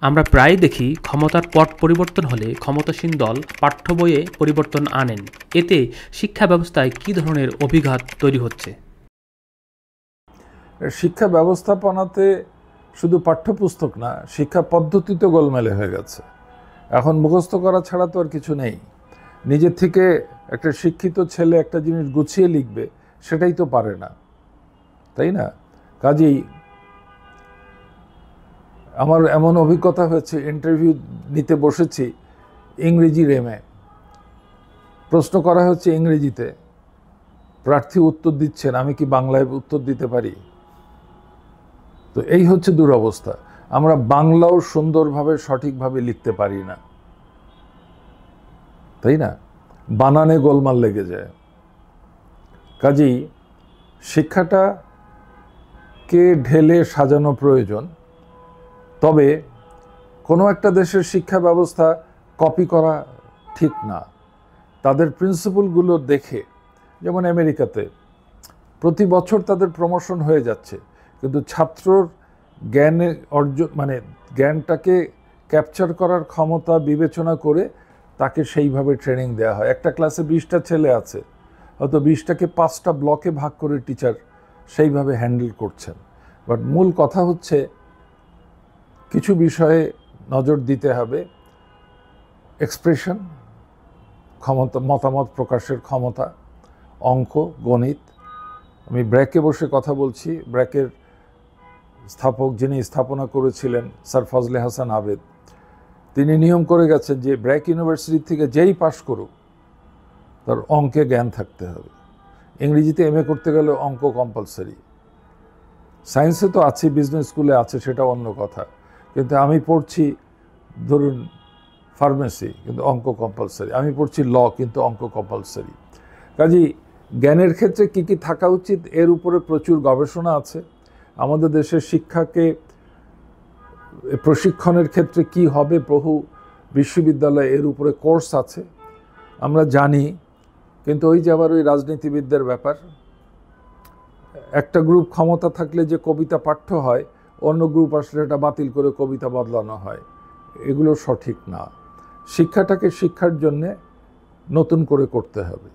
আমরা প্রায় দেখি ক্ষমতার পট পরিবর্তন হলে ক্ষমতাসীন দল পাঠ্য বইয়ে পরিবর্তন আনেন। এতে শিক্ষা ব্যবস্থায় কী ধরনের অভিঘাত তৈরি হচ্ছে? শিক্ষা ব্যবস্থাপনাতে শুধু পাঠ্যপুস্তক না, শিক্ষা পদ্ধতিতে গোলমেলে হয়ে গেছে। এখন মুখস্থ করা ছাড়া তো আর কিছু নেই। নিজের থেকে একটা শিক্ষিত ছেলে একটা জিনিস গুছিয়ে লিখবে, সেটাই তো পারে না, তাই না? কাজেই আমার এমন অভিজ্ঞতা হয়েছে, ইন্টারভিউ নিতে বসেছি ইংরেজি রেমে, প্রশ্ন করা হচ্ছে ইংরেজিতে, প্রার্থী উত্তর দিচ্ছেন, আমি কি বাংলায় উত্তর দিতে পারি? তো এই হচ্ছে দুরবস্থা। আমরা বাংলাও সুন্দরভাবে সঠিকভাবে লিখতে পারি না, তাই না? বানানে গোলমাল লেগে যায়। কাজেই শিক্ষাটাকে ঢেলে সাজানো প্রয়োজন। তবে কোনো একটা দেশের শিক্ষা ব্যবস্থা কপি করা ঠিক না। তাদের প্রিন্সিপালগুলো দেখে, যেমন আমেরিকাতে প্রতি বছর তাদের প্রমোশন হয়ে যাচ্ছে, কিন্তু ছাত্রর জ্ঞানে অর্জন জ্ঞানটাকে ক্যাপচার করার ক্ষমতা বিবেচনা করে তাকে সেইভাবে ট্রেনিং দেওয়া হয়। একটা ক্লাসে 20টা ছেলে আছে, হয়তো 20টাকে 5টা ব্লকে ভাগ করে টিচার সেইভাবে হ্যান্ডেল করছেন। বাট মূল কথা হচ্ছে কিছু বিষয়ে নজর দিতে হবে। এক্সপ্রেশন ক্ষমতা, মতামত প্রকাশের ক্ষমতা, অঙ্ক, গণিত। আমি ব্র্যাকে বসে কথা বলছি, ব্র্যাকের স্থাপক যিনি স্থাপনা করেছিলেন স্যার ফজলে হাসান আবেদ, তিনি নিয়ম করে গেছেন যে ব্র্যাক ইউনিভার্সিটি থেকে যেই পাশ করুক তার অঙ্কে জ্ঞান থাকতে হবে। ইংরেজিতে এমএ করতে গেলে অঙ্ক কম্পালসারি। সায়েন্সে তো আছে, বিজনেস স্কুলে আছে, সেটা অন্য কথা, কিন্তু আমি পড়ছি ধরুন ফার্মেসি, কিন্তু অঙ্ক কম্পালসারি। আমি পড়ছি ল, কিন্তু অঙ্ক কম্পালসারি। কাজেই জ্ঞানের ক্ষেত্রে কী কী থাকা উচিত, এর উপরে প্রচুর গবেষণা আছে। আমাদের দেশের শিক্ষাকে প্রশিক্ষণের ক্ষেত্রে কি হবে, বহু বিশ্ববিদ্যালয়ে এর উপরে কোর্স আছে, আমরা জানি। কিন্তু ওই যে আবার ওই রাজনীতিবিদদের ব্যাপার, একটা গ্রুপ ক্ষমতা থাকলে যে কবিতা পাঠ্য হয়, অন্য গ্রুপ আসলে এটা বাতিল করে কবিতা বদলানো হয়, এগুলো সঠিক না। শিক্ষাটাকে শিক্ষার জন্যে নতুন করে করতে হবে।